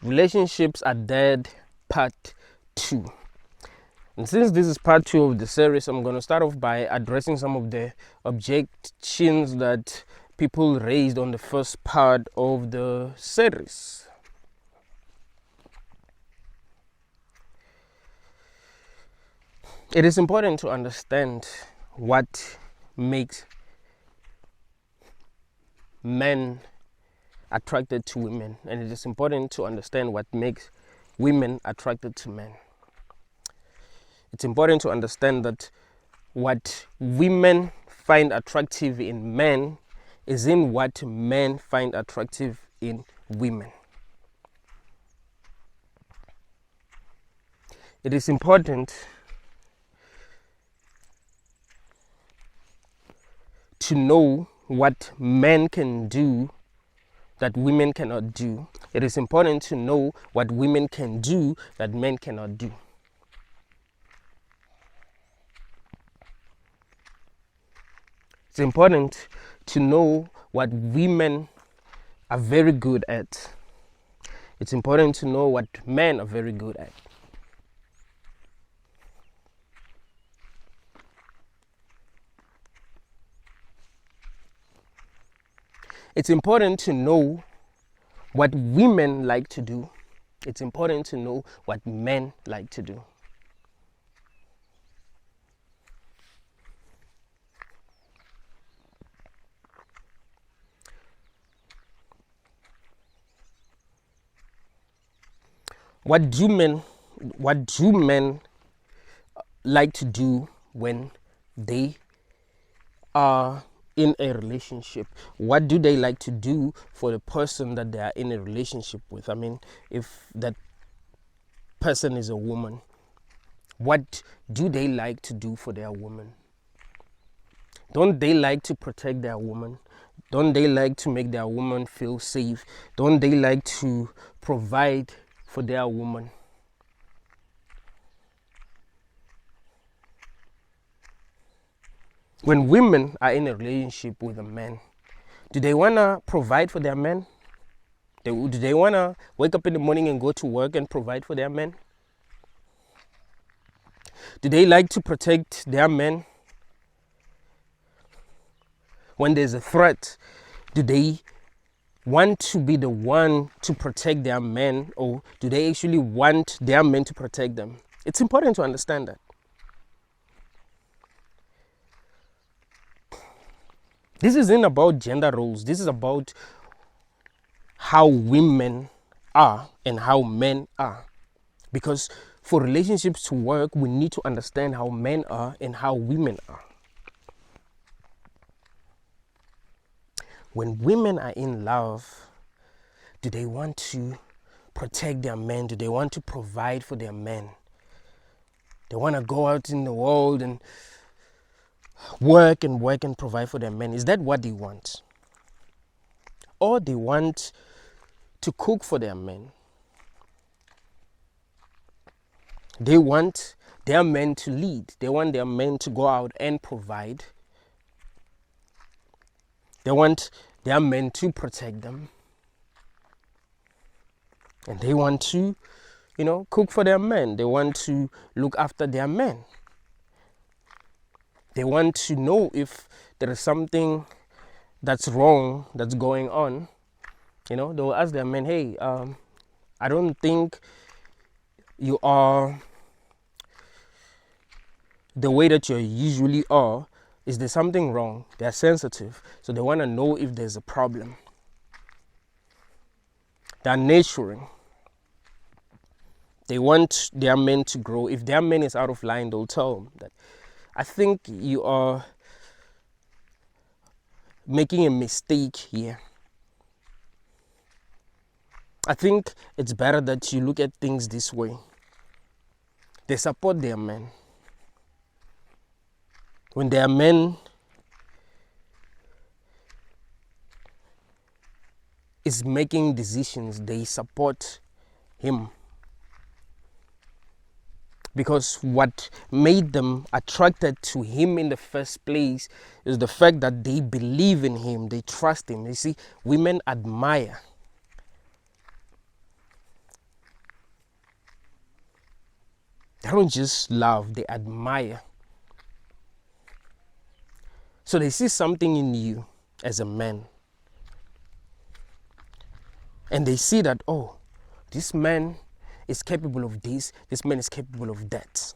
Relationships Are Dead, Part 2. And since this is part 2 of the series, I'm going to start off by addressing some of the objections that people raised on the first part of the series. It is important to understand what makes men attracted to women, and it is important to understand what makes women attracted to men. It's important to understand that what women find attractive in men is in what men find attractive in women. It is important to know what men can do that women cannot do. It is important to know what women can do that men cannot do. It's important to know what women are very good at. It's important to know what men are very good at. It's important to know what women like to do. It's important to know what men like to do. What do men like to do when they are in a relationship? What do they like to do for the person that they are in a relationship with? I mean, if that person is a woman, what do they like to do for their woman? Don't they like to protect their woman? Don't they like to make their woman feel safe? Don't they like to provide for their woman? When women are in a relationship with a man, do they want to provide for their men? Do they want to wake up in the morning and go to work and provide for their men? Do they like to protect their men? When there's a threat, do they want to be the one to protect their men, or do they actually want their men to protect them? It's important to understand that. This isn't about gender roles. This is about how women are and how men are. Because for relationships to work, we need to understand how men are and how women are. When women are in love, do they want to protect their men? Do they want to provide for their men? They want to go out in the world and work and provide for their men. Is that what they want? Or they want to cook for their men? They want their men to lead. They want their men to go out and provide. They want their men to protect them. And they want to, cook for their men. They want to look after their men. They want to know if there is something that's wrong, that's going on. They'll ask their men, hey, I don't think you are the way that you usually are. Is there something wrong? They're sensitive, so they want to know if there's a problem. They're nurturing. They want their men to grow. If their man is out of line, they'll tell them that, I think you are making a mistake here. I think it's better that you look at things this way. They support their men. When their men is making decisions, they support him. Because what made them attracted to him in the first place is the fact that they believe in him, they trust him. You see, women admire They don't just love, they admire. So they see something in you as a man. And they see that, oh, this man is capable of this man is capable of that.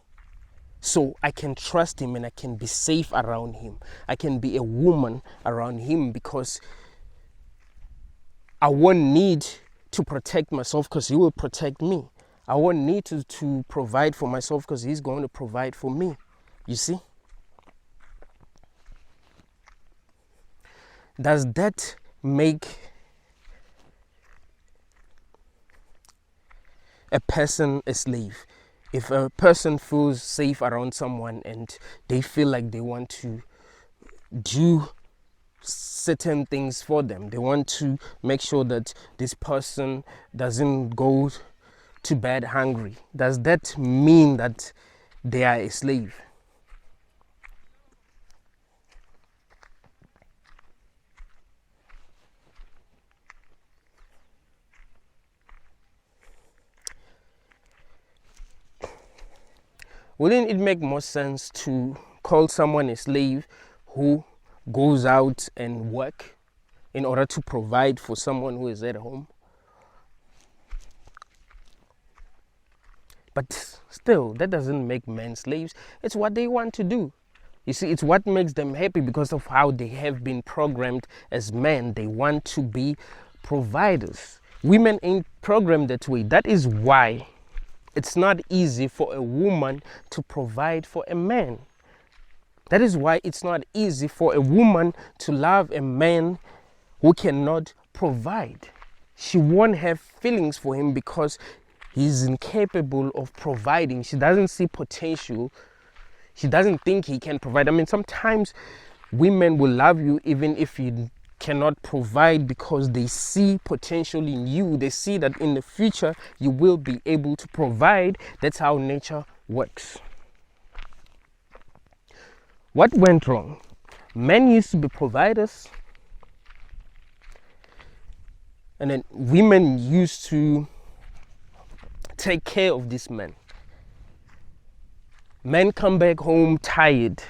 So I can trust him and I can be safe around him. I can be a woman around him because I won't need to protect myself because he will protect me. I won't need to provide for myself because he's going to provide for me. You see? Does that make a person a slave? If a person feels safe around someone and they feel like they want to do certain things for them, they want to make sure that this person doesn't go to bed hungry, does that mean that they are a slave? Wouldn't it make more sense to call someone a slave who goes out and work in order to provide for someone who is at home? But still, that doesn't make men slaves. It's what they want to do. You see, it's what makes them happy because of how they have been programmed as men. They want to be providers. Women ain't programmed that way. That is why it's not easy for a woman to provide for a man. That is why it's not easy for a woman to love a man who cannot provide. She won't have feelings for him because he's incapable of providing. She doesn't see potential. She doesn't think he can provide. I mean, sometimes women will love you even if you cannot provide because they see potential in you. They see that in the future you will be able to provide. That's how nature works. What went wrong? Men used to be providers, and then women used to take care of these men. Men come back home tired,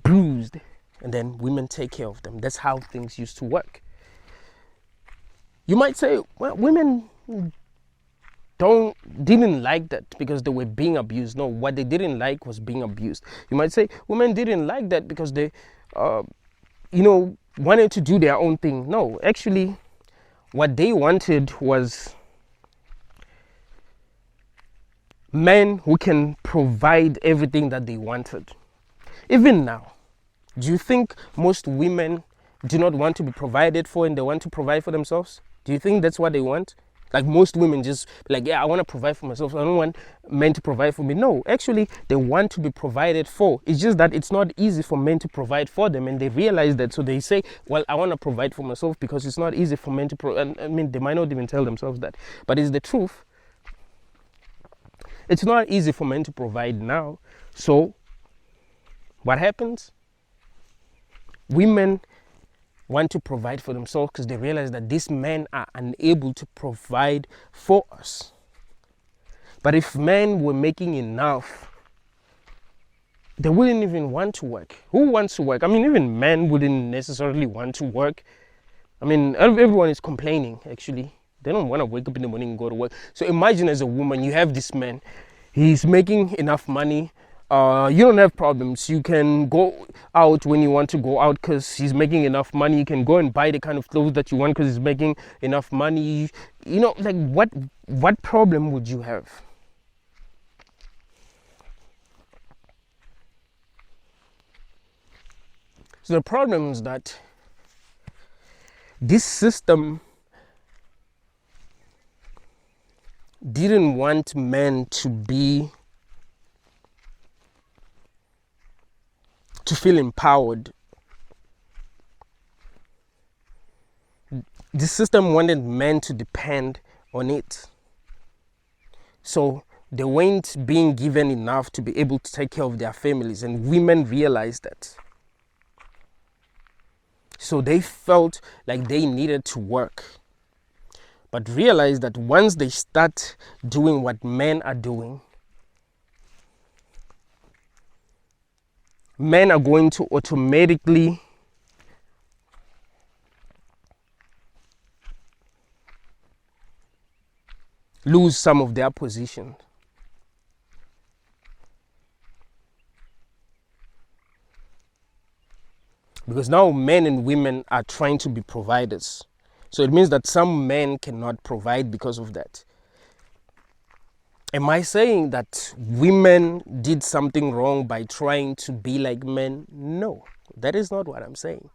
bruised, and then women take care of them. That's how things used to work. You might say, well, women didn't like that because they were being abused. No, what they didn't like was being abused. You might say women didn't like that because they, wanted to do their own thing. No, actually, what they wanted was men who can provide everything that they wanted. Even now, do you think most women do not want to be provided for and they want to provide for themselves? Do you think that's what they want? Like most women just like, yeah, I want to provide for myself. I don't want men to provide for me. No, actually, they want to be provided for. It's just that it's not easy for men to provide for them, and they realize that. So they say, well, I want to provide for myself because it's not easy for men to provide. I mean, they might not even tell themselves that, but it's the truth. It's not easy for men to provide now. So what happens? Women want to provide for themselves because they realize that these men are unable to provide for us. But if men were making enough, they wouldn't even want to work. Who wants to work? I mean, even men wouldn't necessarily want to work. I mean, everyone is complaining, actually. They don't want to wake up in the morning and go to work. So imagine as a woman, you have this man. He's making enough money. You don't have problems. You can go out when you want to go out because he's making enough money. You can go and buy the kind of clothes that you want because he's making enough money. You know, like what problem would you have? So the problem is that this system didn't want men to feel empowered. The system wanted men to depend on it. So they weren't being given enough to be able to take care of their families, and women realized that. So they felt like they needed to work, but realized that once they start doing what men are doing, men are going to automatically lose some of their position. Because now men and women are trying to be providers. So it means that some men cannot provide because of that. Am I saying that women did something wrong by trying to be like men? No, that is not what I'm saying.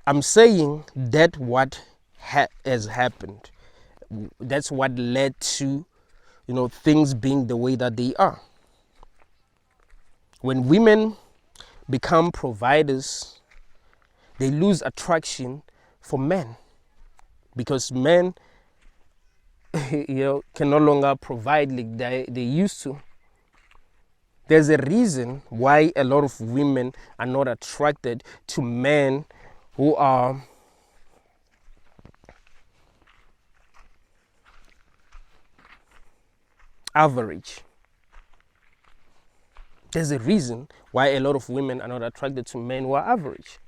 I'm saying that what has happened, that's what led to, things being the way that they are. When women become providers, they lose attraction for men, because men can no longer provide like they used to. There's a reason why a lot of women are not attracted to men who are average. There's a reason why a lot of women are not attracted to men who are average.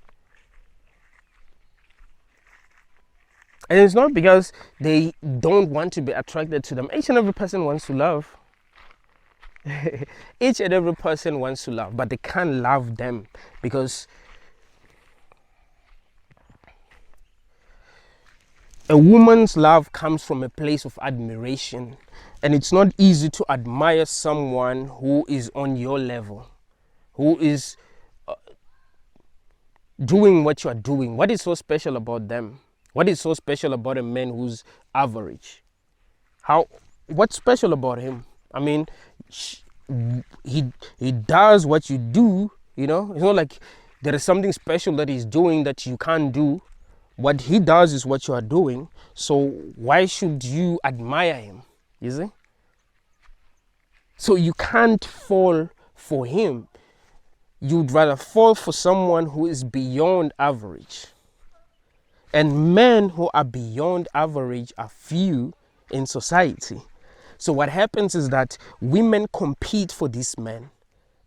And it's not because they don't want to be attracted to them. Each and every person wants to love. Each and every person wants to love, but they can't love them because a woman's love comes from a place of admiration, and it's not easy to admire someone who is on your level, who is doing what you are doing. What is so special about them? What is so special about a man who's average? What's special about him? I mean, he does what you do, It's not like there is something special that he's doing that you can't do. What he does is what you are doing. So why should you admire him? You see? So you can't fall for him. You'd rather fall for someone who is beyond average. And men who are beyond average are few in society. So what happens is that women compete for these men,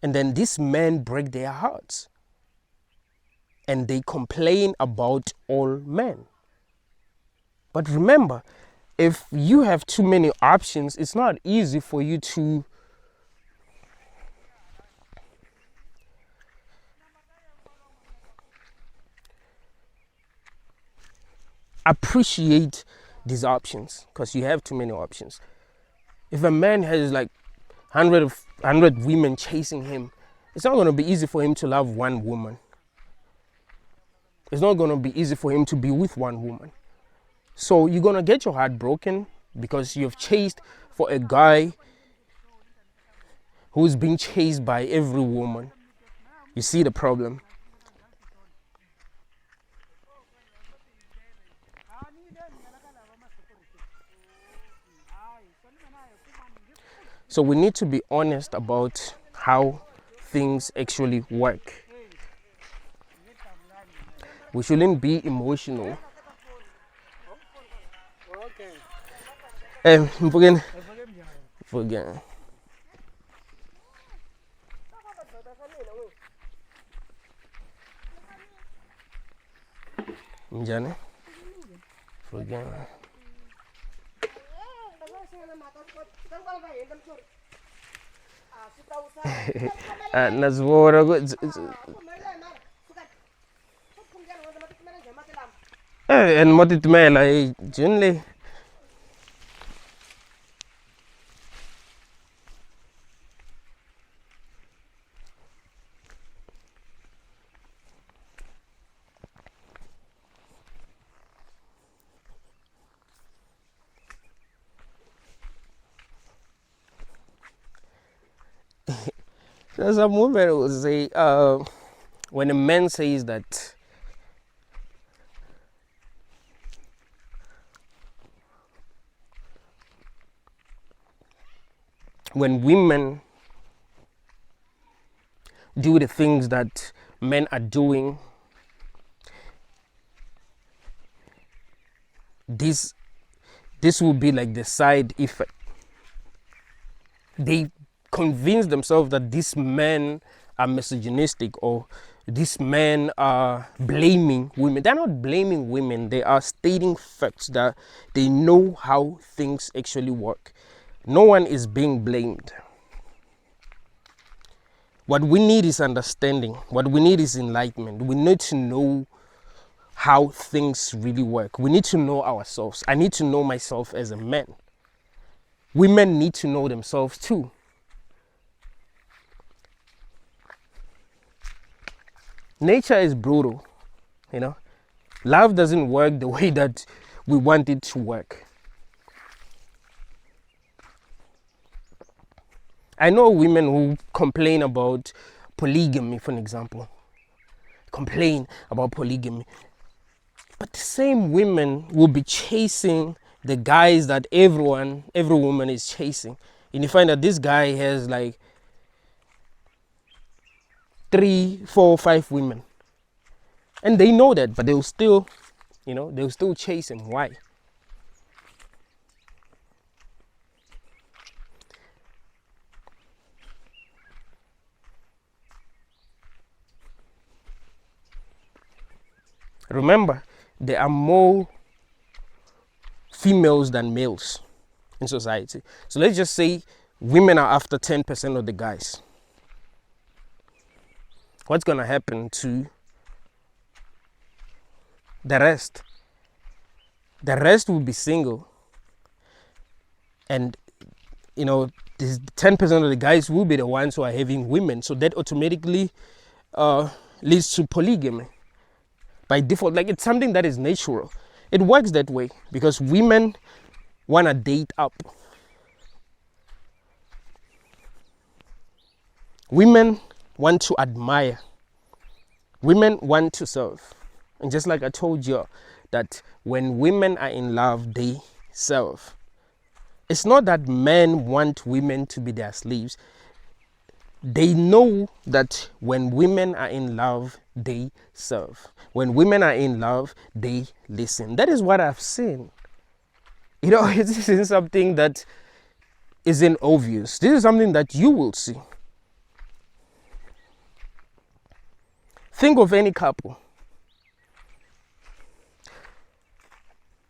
and then these men break their hearts. And they complain about all men. But remember, if you have too many options, it's not easy for you to appreciate these options, because you have too many options. If a man has like 100 women chasing him, it's not going to be easy for him to love one woman. It's not going to be easy for him to be with one woman. So you're going to get your heart broken because you've chased for a guy who's being chased by every woman. You see the problem? So we need to be honest about how things actually work. We shouldn't be emotional. Forget. Njane? Forget. Nazwora and matitimela junle. There's a movement will say when a man says that when women do the things that men are doing, this will be like the side effect. They convince themselves that these men are misogynistic or these men are blaming women. They're not blaming women. They are stating facts that they know how things actually work. No one is being blamed. What we need is understanding. What we need is enlightenment. We need to know how things really work. We need to know ourselves. I need to know myself as a man. Women need to know themselves too. Nature is brutal, you know. Love doesn't work the way that we want it to work. I know women who complain about polygamy, for an example. Complain about polygamy. But the same women will be chasing the guys that every woman is chasing. And you find that this guy has like 3, 4, 5 women. And they know that, but they'll still, they'll still chase him. Why? Remember, there are more females than males in society. So let's just say women are after 10% of the guys. What's going to happen to the rest? The rest will be single. And, this 10% of the guys will be the ones who are having women. So that automatically leads to polygamy. By default, like it's something that is natural. It works that way because women want to date up. Women want to admire. Women want to serve. And just like I told you that when women are in love, they serve. It's not that men want women to be their slaves. They know that when women are in love, they serve. When women are in love, they listen. That is what I've seen. This isn't something that isn't obvious. This is something that you will see. Think of any couple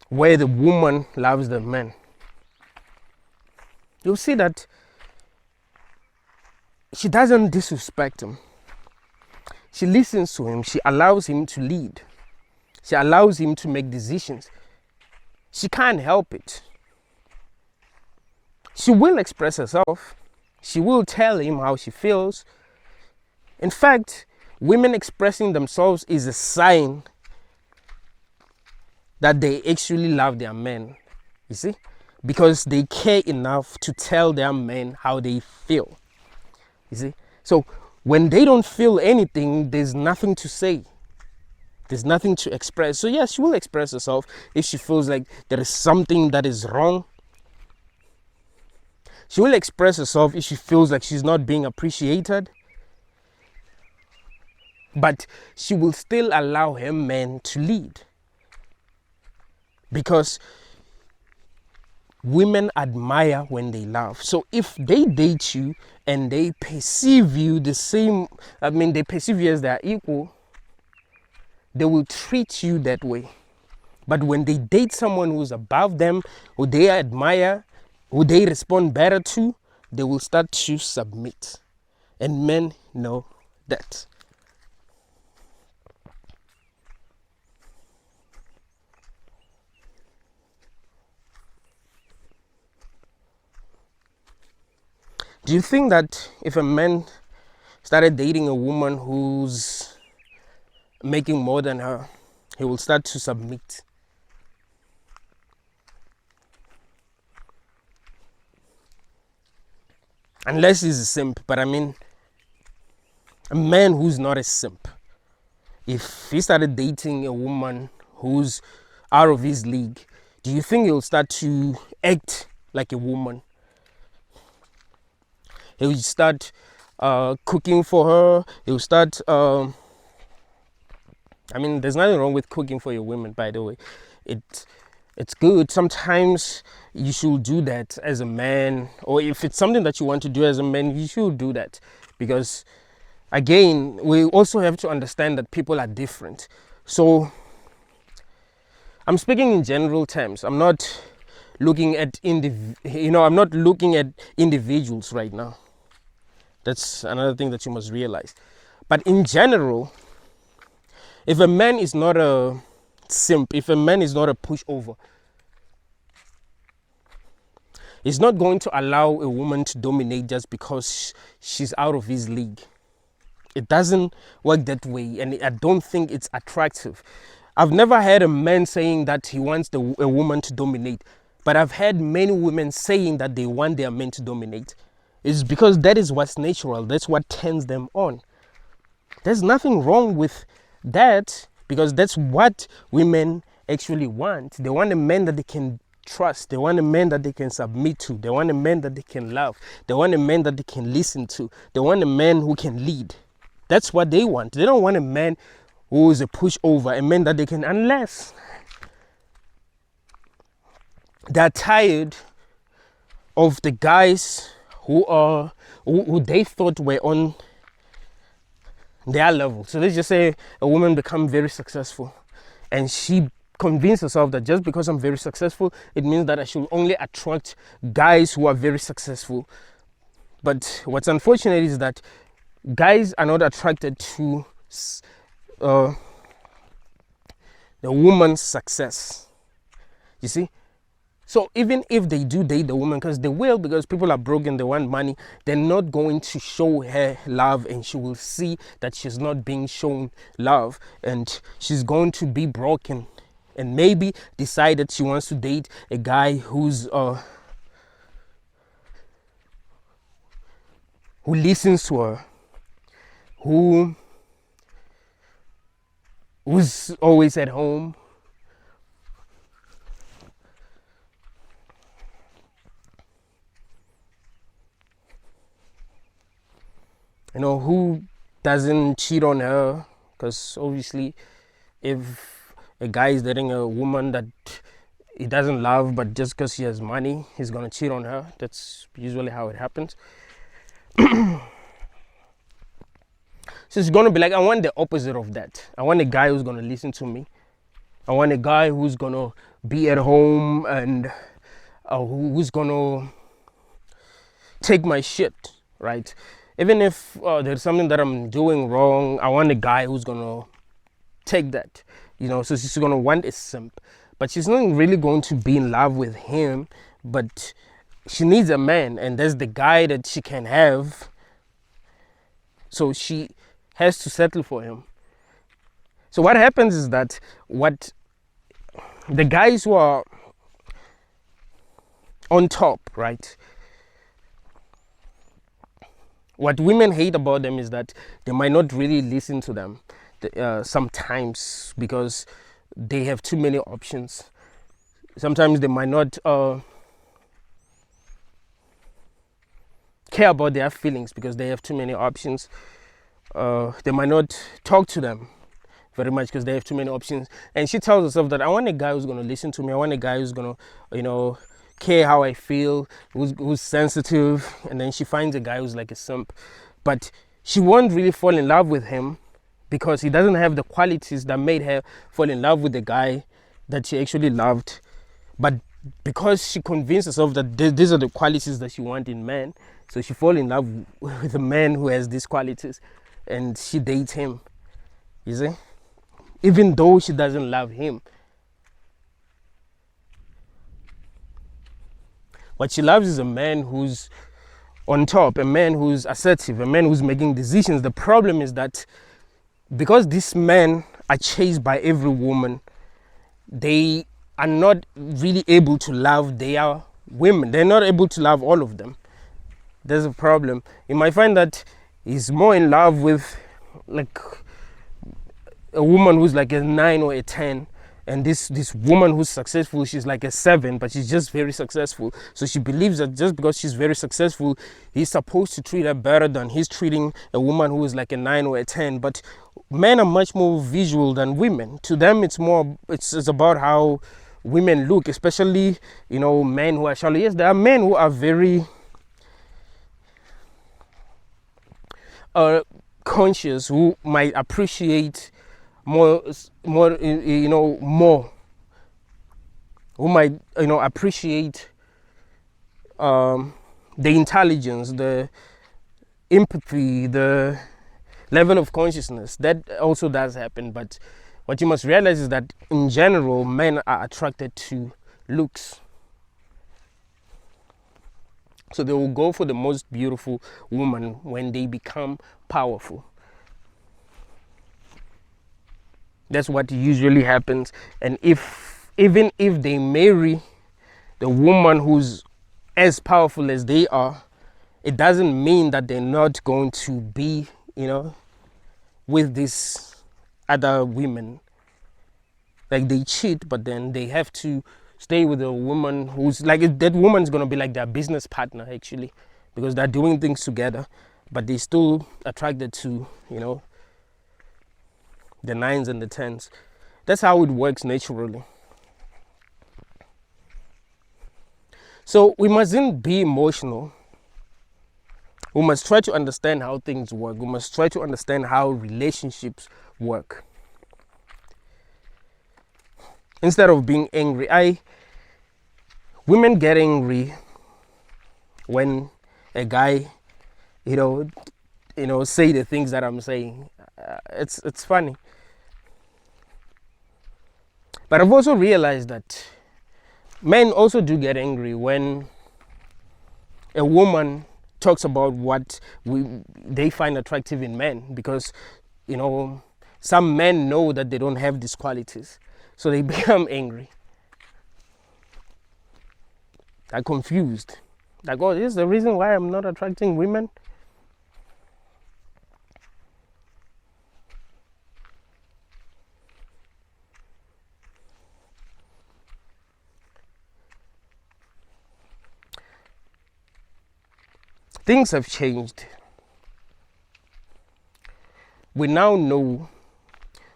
where the woman loves the man. You'll see that she doesn't disrespect him. She listens to him. She allows him to lead. She allows him to make decisions. She can't help it. She will express herself. She will tell him how she feels. In fact, women expressing themselves is a sign that they actually love their men. You see? Because they care enough to tell their men how they feel. You see? So when they don't feel anything, there's nothing to say. There's nothing to express. So yes, she will express herself if she feels like there is something that is wrong. She will express herself if she feels like she's not being appreciated. But she will still allow her man to lead. Because women admire when they love. So if they date you and they perceive you the same, they perceive you as their equal, they will treat you that way. But when they date someone who's above them, who they admire, who they respond better to, they will start to submit. And men know that. Do you think that if a man started dating a woman who's making more than her, he will start to submit? Unless he's a simp. But a man who's not a simp, if he started dating a woman who's out of his league, do you think he'll start to act like a woman? He'll start cooking for her. He'll start... there's nothing wrong with cooking for your women, by the way. It's good. Sometimes, you should do that as a man, or if it's something that you want to do as a man, you should do that. Because again, we also have to understand that people are different. So I'm speaking in general terms. I'm not looking at I'm not looking at individuals right now. That's another thing that you must realize. But in general, if a man is not a simp, if a man is not a pushover, he's not going to allow a woman to dominate just because she's out of his league. It doesn't work that way, and I don't think it's attractive. I've never heard a man saying that he wants a woman to dominate, but I've heard many women saying that they want their men to dominate. It's because that is what's natural. That's what turns them on. There's nothing wrong with that, because that's what women actually want. They want a man that they can trust. They want a man that they can submit to. They want a man that they can love. They want a man that they can listen to. They want a man who can lead. That's what they want. They don't want a man who is a pushover, a man that they can, unless they're tired of the guys who they thought were on their level. So let's just say a woman become very successful, and she convince herself that just because I'm very successful, it means that I should only attract guys who are very successful. But what's unfortunate is that guys are not attracted to the woman's success. You see? So even if they do date the woman, because they will, because people are broken, they want money, they're not going to show her love, and she will see that she's not being shown love, and she's going to be broken, and maybe decide that she wants to date a guy who's who listens to her, who's always at home, who doesn't cheat on her. Because obviously, if a guy is dating a woman that he doesn't love, but just because she has money, he's gonna cheat on her. That's usually how it happens. So it's gonna be like, I want the opposite of that. I want a guy who's gonna listen to me. I want a guy who's gonna be at home, and who's gonna take my shit, right? Even if there's something that I'm doing wrong, I want a guy who's gonna take that. So she's gonna want a simp, but she's not really going to be in love with him. But she needs a man, and there's the guy that she can have. So she has to settle for him. So what happens is that the guys who are on top, right? What women hate about them is that they might not really listen to them sometimes, because they have too many options. Sometimes they might not care about their feelings because they have too many options. They might not talk to them very much because they have too many options. And she tells herself that I want a guy who's going to listen to me. I want a guy who's going to, care how I feel, who's sensitive. And then she finds a guy who's like a simp. But she won't really fall in love with him because he doesn't have the qualities that made her fall in love with the guy that she actually loved. But because she convinced herself that these are the qualities that she wants in men, so she falls in love with a man who has these qualities, and she dates him. You see? Even though she doesn't love him. What she loves is a man who's on top, a man who's assertive, a man who's making decisions. The problem is that because these men are chased by every woman, they are not really able to love their women. They're not able to love all of them. There's a problem. You might find that he's more in love with like a woman who's like a 9 or a 10, and this woman who's successful, she's like a 7, but she's just very successful. So she believes that just because she's very successful, he's supposed to treat her better than he's treating a woman who is like a 9 or a 10. But men are much more visual than women. To them, it's about how women look, especially, men who are shallow. Yes, there are men who are very conscious, who might appreciate more, more, who might, appreciate the intelligence, the empathy, the level of consciousness. That also does happen. But what you must realize is that in general, men are attracted to looks. So they will go for the most beautiful woman when they become powerful. That's what usually happens. And even if they marry the woman who's as powerful as they are, it doesn't mean that they're not going to be, with these other women. Like, they cheat, but then they have to stay with a woman who's like, that woman's going to be like their business partner, actually, because they're doing things together, but they still attracted to, the 9s and the 10s. That's how it works naturally. So we mustn't be emotional. We must try to understand how things work. We must try to understand how relationships work. Instead of being angry, women get angry when a guy, say the things that I'm saying. It's funny. But I've also realized that men also do get angry when a woman talks about what they find attractive in men, because some men know that they don't have these qualities, so they become angry. They're confused. Like, oh, this is the reason why I'm not attracting women. Things have changed. We now know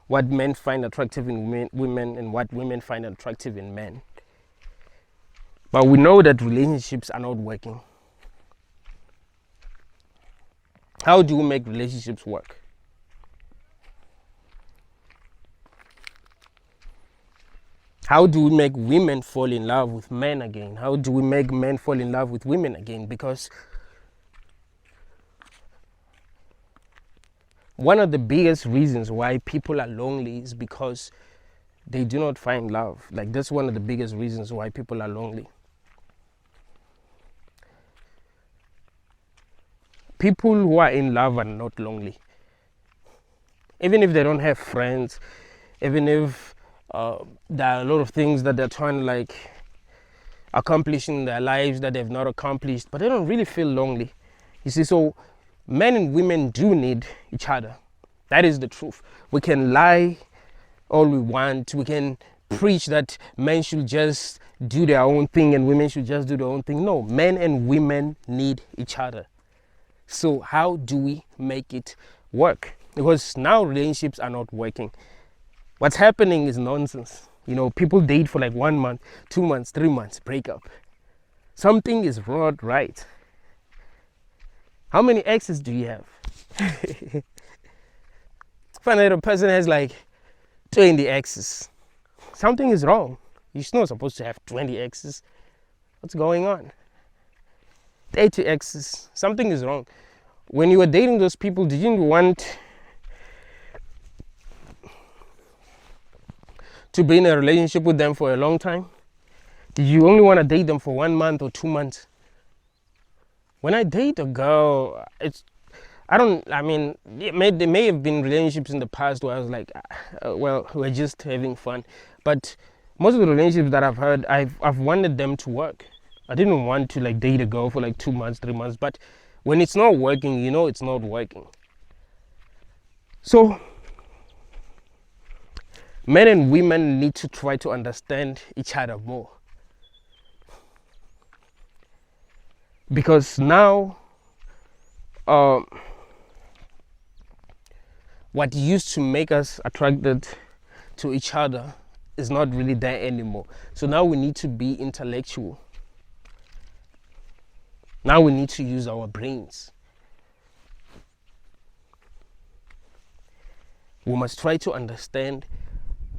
what men find attractive in women and what women find attractive in men. But we know that relationships are not working. How do we make relationships work? How do we make women fall in love with men again? How do we make men fall in love with women again? Because one of the biggest reasons why people are lonely is because they do not find love. Like, that's one of the biggest reasons why people are lonely. People who are in love are not lonely. Even if they don't have friends, even if there are a lot of things that they're trying to accomplish in their lives that they've not accomplished, but they don't really feel lonely. You see, so men and women do need each other. That is the truth. We can lie all we want. We can preach that men should just do their own thing and women should just do their own thing. No, men and women need each other. So how do we make it work? Because now relationships are not working. What's happening is nonsense. People date for 1 month, 2 months, 3 months, break up. Something is not right. How many exes do you have? Find out a person has 20 exes. Something is wrong. You're not supposed to have 20 exes. What's going on? 80 exes. Something is wrong. When you were dating those people, did you want to be in a relationship with them for a long time? Did you only want to date them for 1 month or 2 months? When I date a girl, there may have been relationships in the past where I was like, well, we're just having fun. But most of the relationships that I've had, I've wanted them to work. I didn't want to date a girl for 2 months, 3 months. But when it's not working, it's not working. So men and women need to try to understand each other more. Because now, what used to make us attracted to each other is not really there anymore. So now we need to be intellectual. Now we need to use our brains. We must try to understand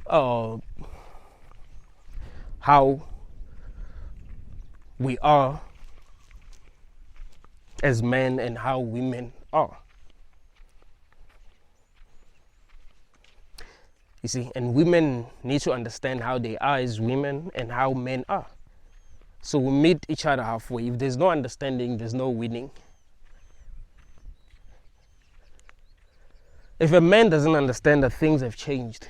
how we are as men and how women are. You see, and women need to understand how they are as women and how men are. So we meet each other halfway. If there's no understanding, there's no winning. If a man doesn't understand that things have changed,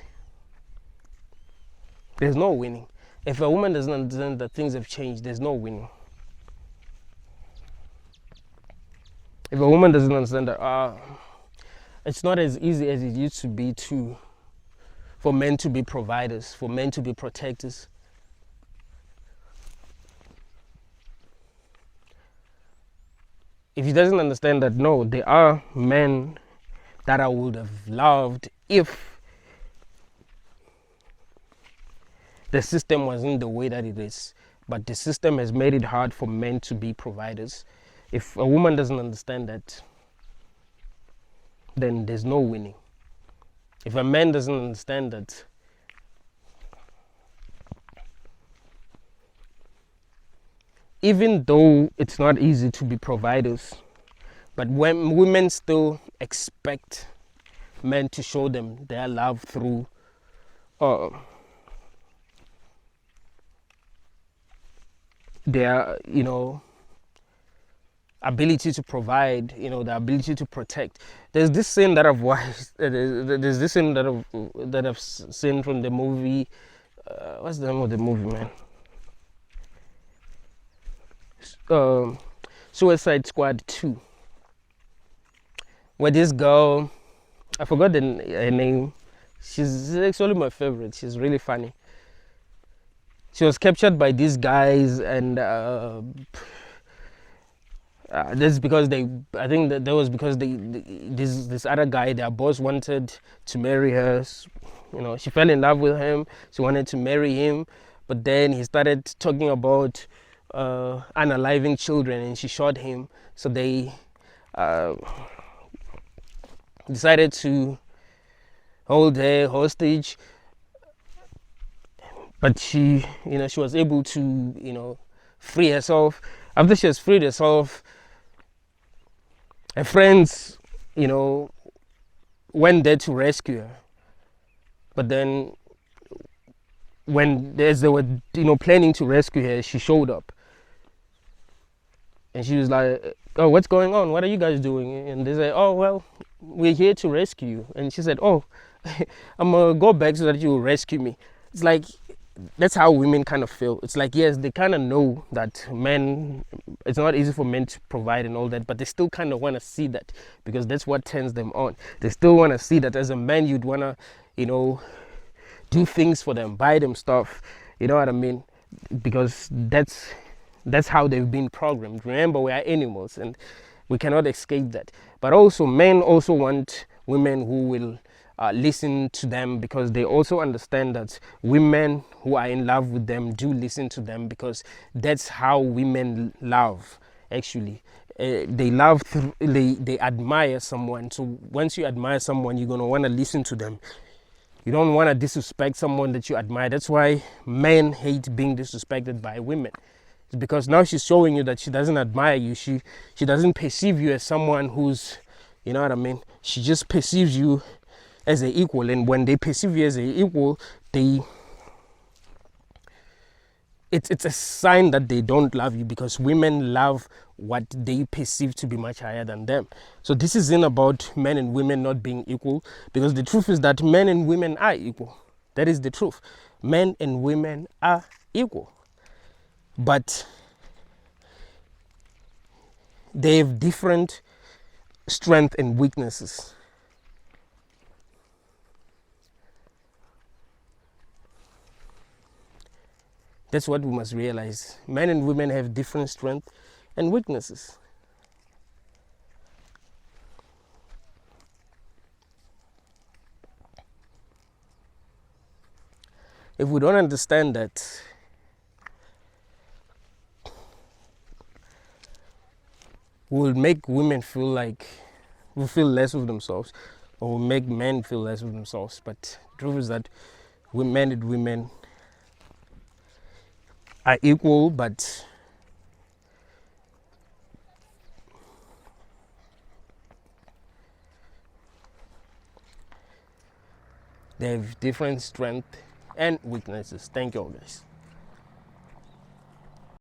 there's no winning. If a woman doesn't understand that things have changed, there's no winning. If a woman doesn't understand that it's not as easy as it used to be for men to be providers, for men to be protectors. If he doesn't understand that, no, there are men that I would have loved if the system wasn't the way that it is. But the system has made it hard for men to be providers. If a woman doesn't understand that, then there's no winning. If a man doesn't understand that, even though it's not easy to be providers, but when women still expect men to show them their love through their, ability to provide, the ability to protect. There's this scene that I've watched. There's this scene that I've seen from the movie. What's the name of the movie, man? Suicide Squad 2. Where this girl, I forgot her name. She's actually my favorite. She's really funny. She was captured by these guys, and that's because I think that was because this other guy, their boss, wanted to marry her. She fell in love with him. She wanted to marry him, but then he started talking about unaliving children, and she shot him. So they decided to hold her hostage. But she was able to, free herself. After she has freed herself, her friends, went there to rescue her. But then, as they were, planning to rescue her, she showed up. And she was like, "Oh, what's going on? What are you guys doing?" And they said, "Oh, well, we're here to rescue you." And she said, "Oh, I'm gonna go back so that you will rescue me." It's like, that's how women kind of feel. It's like, yes, they kind of know that it's not easy for men to provide and all that, but they still kind of want to see that, because that's what turns them on. They still want to see that as a man, you'd want to, do things for them, buy them stuff, you know what I mean? Because that's how they've been programmed. Remember, we are animals and we cannot escape that. But also, men also want women who will listen to them, because they also understand that women who are in love with them do listen to them, because that's how women love. Actually, they love they admire someone. So once you admire someone, you're gonna want to listen to them. You don't want to disrespect someone that you admire. That's why men hate being disrespected by women. It's because now she's showing you that she doesn't admire you. She doesn't perceive you as someone who's, you know what I mean? She just perceives you as an equal, and when they perceive you as an equal, it's a sign that they don't love you, because women love what they perceive to be much higher than them. So this isn't about men and women not being equal, because the truth is that men and women are equal. That is the truth. Men and women are equal, but they have different strengths and weaknesses. That's what we must realize. Men and women have different strengths and weaknesses. If we don't understand that, we'll make women feel like we feel less of themselves, or we'll make men feel less of themselves. But the truth is that men and women are equal, but they have different strengths and weaknesses. Thank you all, guys.